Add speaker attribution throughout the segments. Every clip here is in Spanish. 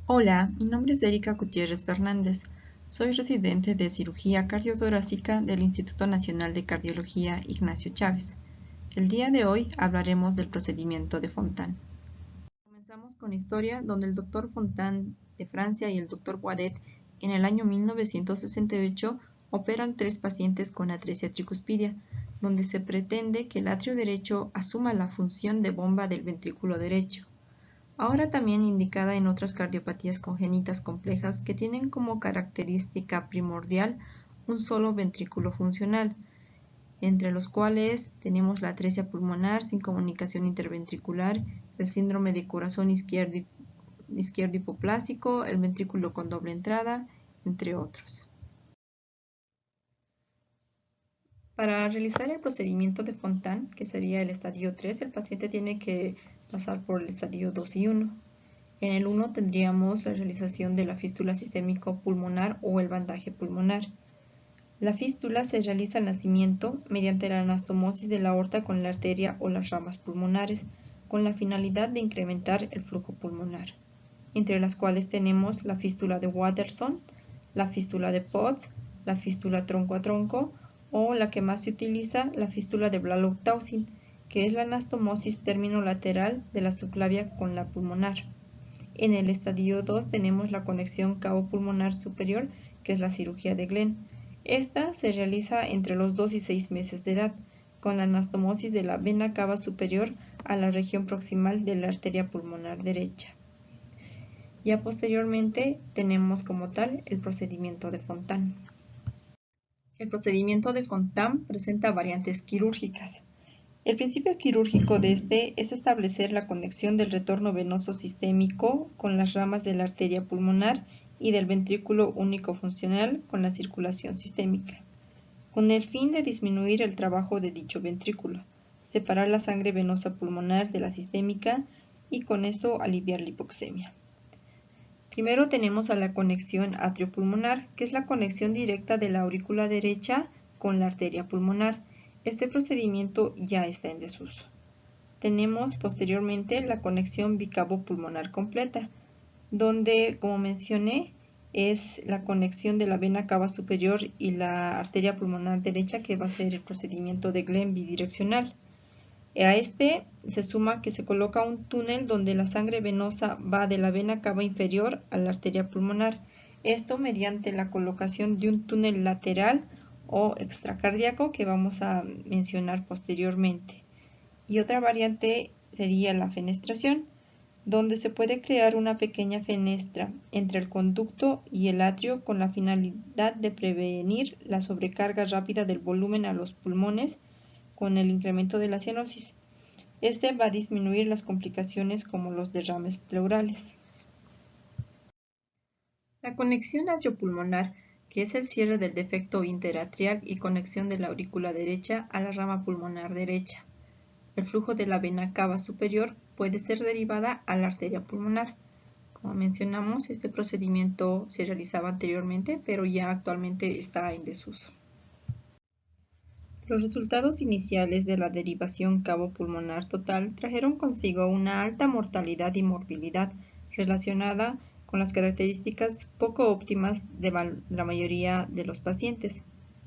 Speaker 1: Hola, mi nombre es Erika Gutiérrez Fernández. Soy residente de cirugía cardiotorácica del Instituto Nacional de Cardiología Ignacio Chávez. El día de hoy hablaremos del procedimiento de Fontan. Comenzamos con historia, donde el Dr. Fontan de Francia y el Dr. Boidet en el año 1968 operan 3 pacientes con atresia tricuspidia, donde se pretende que el atrio derecho asuma la función de bomba del ventrículo derecho. Ahora también indicada en otras cardiopatías congénitas complejas que tienen como característica primordial un solo ventrículo funcional, entre los cuales tenemos la atresia pulmonar sin comunicación interventricular, el síndrome de corazón izquierdo hipoplásico, el ventrículo con doble entrada, entre otros. Para realizar el procedimiento de Fontan, que sería el estadio 3, el paciente tiene que pasar por el estadio 2 y 1. En el 1 tendríamos la realización de la fístula sistémico pulmonar o el bandaje pulmonar. La fístula se realiza al nacimiento mediante la anastomosis de la aorta con la arteria o las ramas pulmonares, con la finalidad de incrementar el flujo pulmonar, entre las cuales tenemos la fístula de Watterson, la fístula de Potts, la fístula tronco a tronco o la que más se utiliza, la fístula de Blalock-Taussig, que es la anastomosis término lateral de la subclavia con la pulmonar. En el estadio 2 tenemos la conexión cabo pulmonar superior, que es la cirugía de Glenn. Esta se realiza entre los 2 y 6 meses de edad, con la anastomosis de la vena cava superior a la región proximal de la arteria pulmonar derecha. Ya posteriormente tenemos como tal el procedimiento de Fontan. El procedimiento de Fontan presenta variantes quirúrgicas. El principio quirúrgico de este es establecer la conexión del retorno venoso sistémico con las ramas de la arteria pulmonar y del ventrículo único funcional con la circulación sistémica, con el fin de disminuir el trabajo de dicho ventrículo, separar la sangre venosa pulmonar de la sistémica y con esto aliviar la hipoxemia. Primero tenemos a la conexión atriopulmonar, que es la conexión directa de la aurícula derecha con la arteria pulmonar. Este procedimiento ya está en desuso. Tenemos posteriormente la conexión bicavo pulmonar completa, donde, como mencioné, es la conexión de la vena cava superior y la arteria pulmonar derecha, que va a ser el procedimiento de Glenn bidireccional. A este se suma que se coloca un túnel donde la sangre venosa va de la vena cava inferior a la arteria pulmonar. Esto mediante la colocación de un túnel lateral o extracardíaco que vamos a mencionar posteriormente. Y otra variante sería la fenestración, donde se puede crear una pequeña fenestra entre el conducto y el atrio con la finalidad de prevenir la sobrecarga rápida del volumen a los pulmones con el incremento de la cianosis. Este va a disminuir las complicaciones como los derrames pleurales. La conexión atriopulmonar, que es el cierre del defecto interatrial y conexión de la aurícula derecha a la rama pulmonar derecha. El flujo de la vena cava superior puede ser derivada a la arteria pulmonar. Como mencionamos, este procedimiento se realizaba anteriormente, pero ya actualmente está en desuso. Los resultados iniciales de la derivación cavo-pulmonar total trajeron consigo una alta mortalidad y morbilidad relacionada con las características poco óptimas de la mayoría de los pacientes.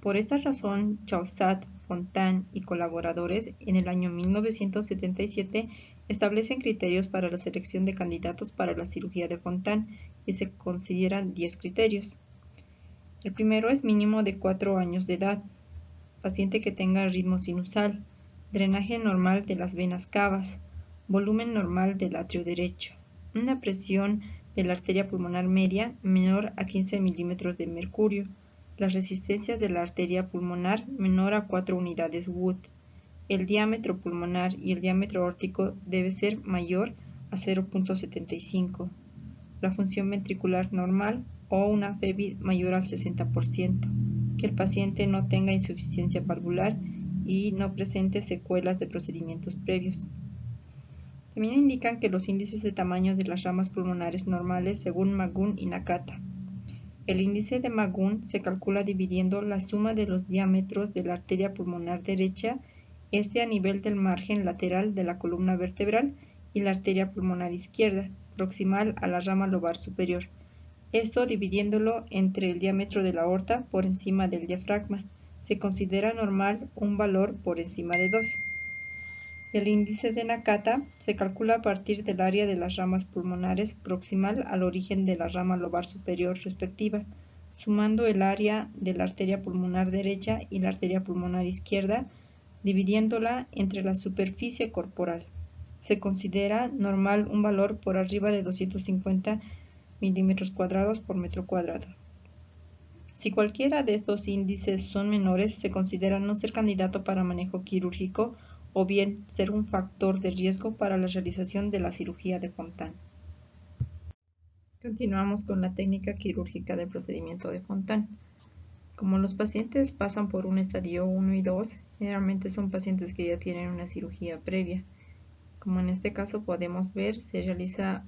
Speaker 1: Por esta razón, Chaussat, Fontan y colaboradores en el año 1977 establecen criterios para la selección de candidatos para la cirugía de Fontan y se consideran 10 criterios. El primero es mínimo de 4 años de edad. Paciente que tenga ritmo sinusal, drenaje normal de las venas cavas, volumen normal del atrio derecho, una presión de la arteria pulmonar media menor a 15 milímetros de mercurio, la resistencia de la arteria pulmonar menor a 4 unidades Wood, el diámetro pulmonar y el diámetro aórtico debe ser mayor a 0.75, la función ventricular normal o una FEBI mayor al 60%. Que el paciente no tenga insuficiencia valvular y no presente secuelas de procedimientos previos. También indican que los índices de tamaño de las ramas pulmonares normales según Magoon y Nakata. El índice de Magoon se calcula dividiendo la suma de los diámetros de la arteria pulmonar derecha, a nivel del margen lateral de la columna vertebral, y la arteria pulmonar izquierda, proximal a la rama lobar superior. Esto dividiéndolo entre el diámetro de la aorta por encima del diafragma. Se considera normal un valor por encima de 2. El índice de Nakata se calcula a partir del área de las ramas pulmonares proximal al origen de la rama lobar superior respectiva, sumando el área de la arteria pulmonar derecha y la arteria pulmonar izquierda, dividiéndola entre la superficie corporal. Se considera normal un valor por arriba de 250 milímetros cuadrados por metro cuadrado. Si cualquiera de estos índices son menores, se considera no ser candidato para manejo quirúrgico o bien ser un factor de riesgo para la realización de la cirugía de Fontan. Continuamos con la técnica quirúrgica del procedimiento de Fontan. Como los pacientes pasan por un estadio 1 y 2, generalmente son pacientes que ya tienen una cirugía previa. Como en este caso podemos ver, se realiza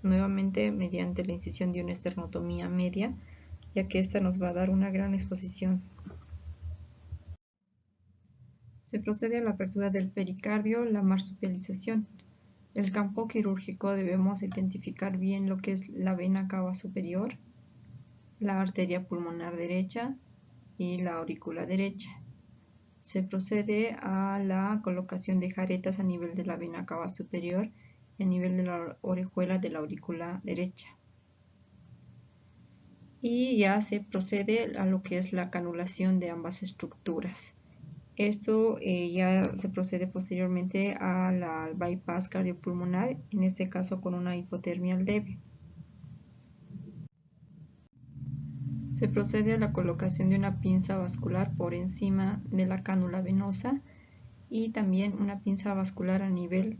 Speaker 1: nuevamente mediante la incisión de una esternotomía media, ya que esta nos va a dar una gran exposición. Se procede a la apertura del pericardio, la marsupialización. El campo quirúrgico debemos identificar bien lo que es la vena cava superior, la arteria pulmonar derecha y la aurícula derecha. Se procede a la colocación de jaretas a nivel de la vena cava superior y a nivel de la orejuela de la aurícula derecha. Y ya se procede a lo que es la canulación de ambas estructuras. Esto ya se procede posteriormente al bypass cardiopulmonar, en este caso con una hipotermia leve. Se procede a la colocación de una pinza vascular por encima de la cánula venosa y también una pinza vascular a nivel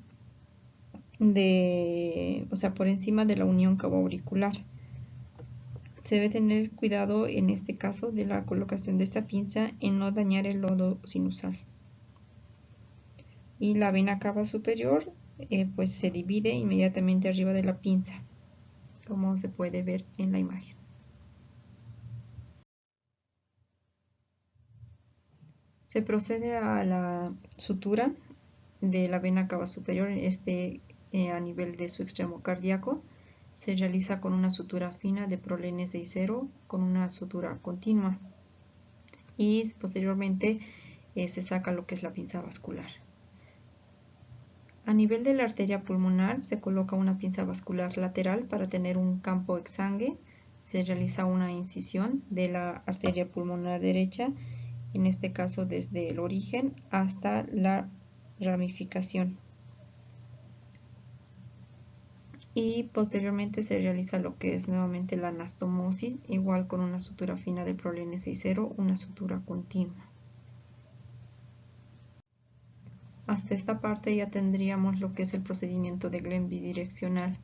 Speaker 1: por encima de la unión cabo-auricular. Se debe tener cuidado en este caso de la colocación de esta pinza en no dañar el nodo sinusal. Y la vena cava superior pues se divide inmediatamente arriba de la pinza, como se puede ver en la imagen. Se procede a la sutura de la vena cava superior, a nivel de su extremo cardíaco. Se realiza con una sutura fina de prolene 6,0 con una sutura continua y posteriormente se saca lo que es la pinza vascular. A nivel de la arteria pulmonar se coloca una pinza vascular lateral para tener un campo exsangue. Se realiza una incisión de la arteria pulmonar derecha, en este caso desde el origen hasta la ramificación. Y posteriormente se realiza lo que es nuevamente la anastomosis, igual con una sutura fina de prolene 6,0, una sutura continua. Hasta esta parte ya tendríamos lo que es el procedimiento de Glenn bidireccional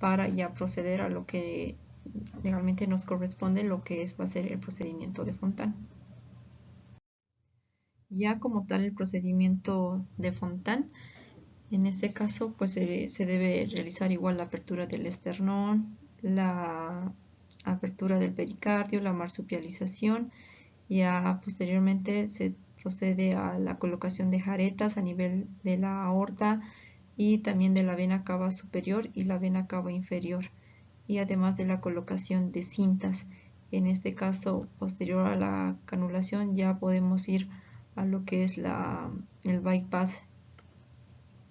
Speaker 1: para ya proceder a lo que legalmente nos corresponde, lo que va a ser el procedimiento de Fontan. Ya como tal el procedimiento de Fontan, en este caso pues se debe realizar igual la apertura del esternón, la apertura del pericardio, la marsupialización. Ya posteriormente se procede a la colocación de jaretas a nivel de la aorta y también de la vena cava superior y la vena cava inferior, y además de la colocación de cintas. En este caso, posterior a la canulación, ya podemos ir a lo que es el bypass,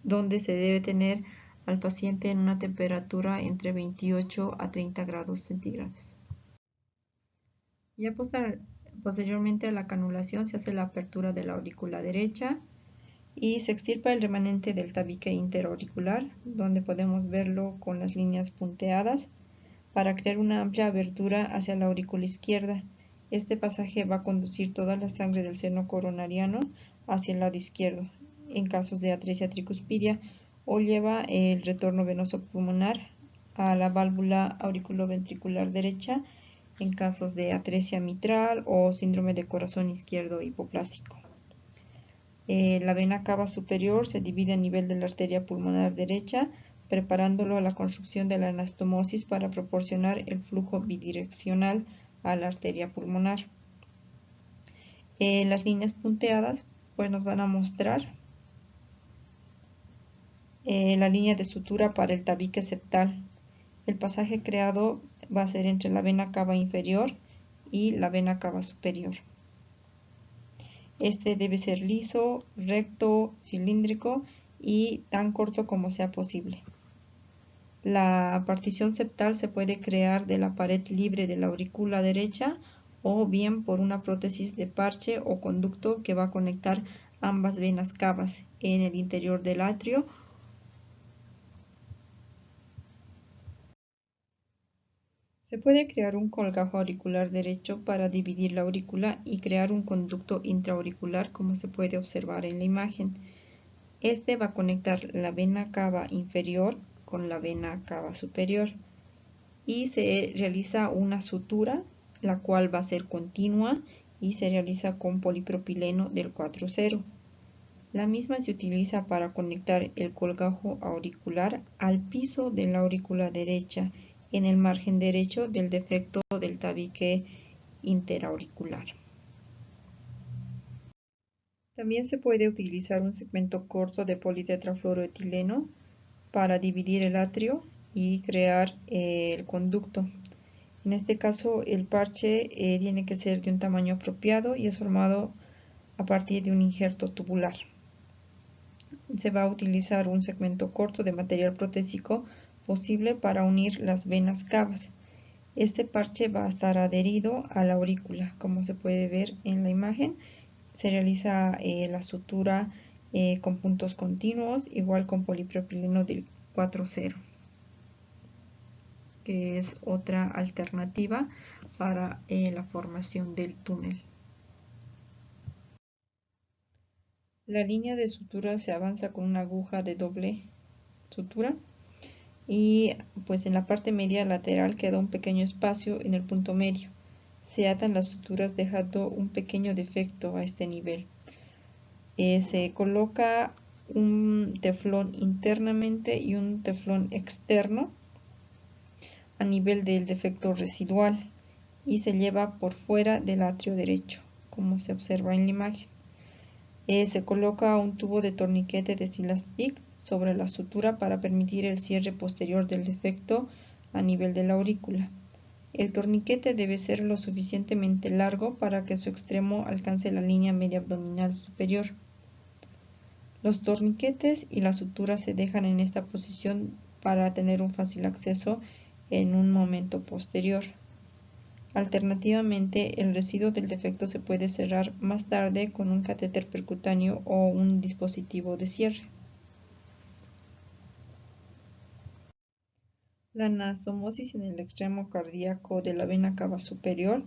Speaker 1: donde se debe tener al paciente en una temperatura entre 28 a 30 grados centígrados. Ya posteriormente a la canulación se hace la apertura de la aurícula derecha y se extirpa el remanente del tabique interauricular, donde podemos verlo con las líneas punteadas, para crear una amplia abertura hacia la aurícula izquierda. Este pasaje va a conducir toda la sangre del seno coronariano hacia el lado izquierdo, en casos de atresia tricuspidia, o lleva el retorno venoso pulmonar a la válvula auriculoventricular derecha, en casos de atresia mitral o síndrome de corazón izquierdo hipoplásico. La vena cava superior se divide a nivel de la arteria pulmonar derecha, preparándolo a la construcción de la anastomosis para proporcionar el flujo bidireccional a la arteria pulmonar. Las líneas punteadas pues nos van a mostrar la línea de sutura para el tabique septal. El pasaje creado va a ser entre la vena cava inferior y la vena cava superior. Este debe ser liso, recto, cilíndrico y tan corto como sea posible. La partición septal se puede crear de la pared libre de la aurícula derecha o bien por una prótesis de parche o conducto que va a conectar ambas venas cavas en el interior del atrio. Se puede crear un colgajo auricular derecho para dividir la aurícula y crear un conducto intraauricular, como se puede observar en la imagen. Este va a conectar la vena cava inferior con la vena cava superior y se realiza una sutura, la cual va a ser continua y se realiza con polipropileno del 4-0. La misma se utiliza para conectar el colgajo auricular al piso de la aurícula derecha en el margen derecho del defecto del tabique interauricular. También se puede utilizar un segmento corto de politetrafluoroetileno para dividir el atrio y crear el conducto. En este caso, el parche tiene que ser de un tamaño apropiado y es formado a partir de un injerto tubular. Se va a utilizar un segmento corto de material protésico posible para unir las venas cavas. Este parche va a estar adherido a la aurícula, como se puede ver en la imagen. Se realiza la sutura con puntos continuos, igual con polipropileno del 4-0, que es otra alternativa para la formación del túnel. La línea de sutura se avanza con una aguja de doble sutura y pues en la parte media lateral queda un pequeño espacio en el punto medio. Se atan las suturas dejando un pequeño defecto a este nivel. Se coloca un teflón internamente y un teflón externo a nivel del defecto residual y se lleva por fuera del atrio derecho, como se observa en la imagen. Se coloca un tubo de torniquete de Silastic sobre la sutura para permitir el cierre posterior del defecto a nivel de la aurícula. El torniquete debe ser lo suficientemente largo para que su extremo alcance la línea media abdominal superior. Los torniquetes y la sutura se dejan en esta posición para tener un fácil acceso en un momento posterior. Alternativamente, el residuo del defecto se puede cerrar más tarde con un catéter percutáneo o un dispositivo de cierre. La anastomosis en el extremo cardíaco de la vena cava superior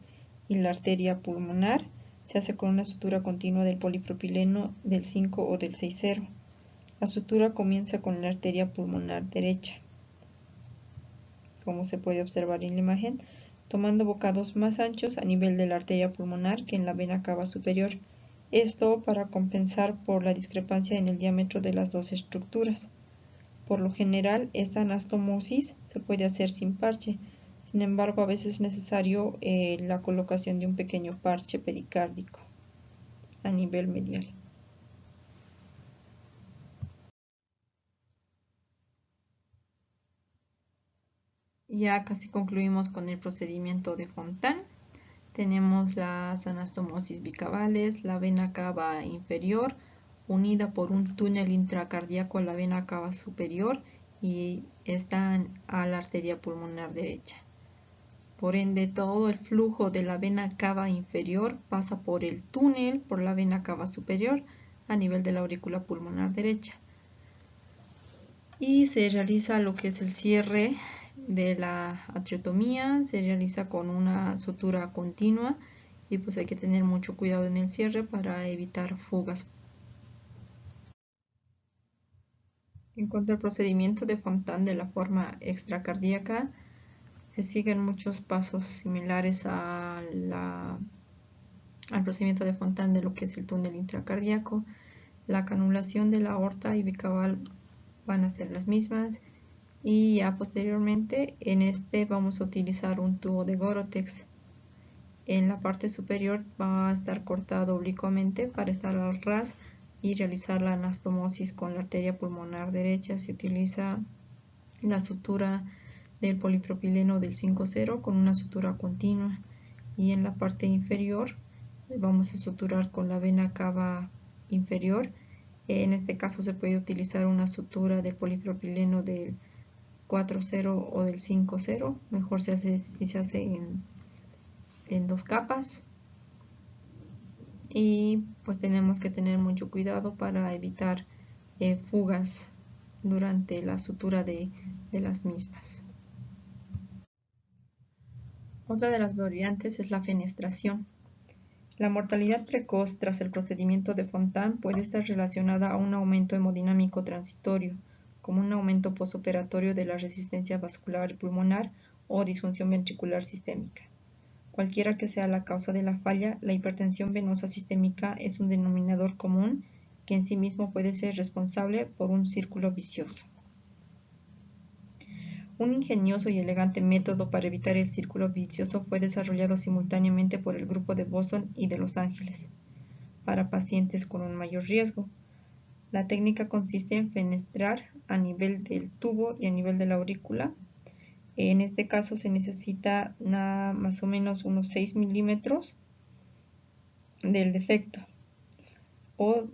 Speaker 1: y la arteria pulmonar se hace con una sutura continua del polipropileno del 5 o del 6-0. La sutura comienza con la arteria pulmonar derecha, como se puede observar en la imagen, tomando bocados más anchos a nivel de la arteria pulmonar que en la vena cava superior. Esto para compensar por la discrepancia en el diámetro de las dos estructuras. Por lo general, esta anastomosis se puede hacer sin parche. Sin embargo, a veces es necesario la colocación de un pequeño parche pericárdico a nivel medial. Ya casi concluimos con el procedimiento de Fontan. Tenemos las anastomosis bicavales, la vena cava inferior unida por un túnel intracardíaco a la vena cava superior y están a la arteria pulmonar derecha. Por ende, todo el flujo de la vena cava inferior pasa por el túnel por la vena cava superior a nivel de la aurícula pulmonar derecha. Y se realiza lo que es el cierre de la atriotomía, se realiza con una sutura continua y pues hay que tener mucho cuidado en el cierre para evitar fugas. En cuanto al procedimiento de Fontan de la forma extracardíaca, se siguen muchos pasos similares al procedimiento de Fontan de lo que es el túnel intracardíaco. La canulación de la aorta y bicaval van a ser las mismas. Y ya posteriormente en este vamos a utilizar un tubo de Gorotex. En la parte superior va a estar cortado oblicuamente para estar al ras y realizar la anastomosis con la arteria pulmonar derecha. Se utiliza la sutura del polipropileno del 5,0 con una sutura continua, y en la parte inferior vamos a suturar con la vena cava inferior. En este caso se puede utilizar una sutura del polipropileno del 4,0 o del 5,0, mejor se hace si se hace en dos capas, y pues tenemos que tener mucho cuidado para evitar fugas durante la sutura de las mismas. Otra de las variantes es la fenestración. La mortalidad precoz tras el procedimiento de Fontan puede estar relacionada a un aumento hemodinámico transitorio, como un aumento postoperatorio de la resistencia vascular y pulmonar o disfunción ventricular sistémica. Cualquiera que sea la causa de la falla, la hipertensión venosa sistémica es un denominador común que en sí mismo puede ser responsable por un círculo vicioso. Un ingenioso y elegante método para evitar el círculo vicioso fue desarrollado simultáneamente por el grupo de Boston y de Los Ángeles, para pacientes con un mayor riesgo. La técnica consiste en fenestrar a nivel del tubo y a nivel de la aurícula. En este caso se necesita más o menos unos 6 milímetros del defecto, o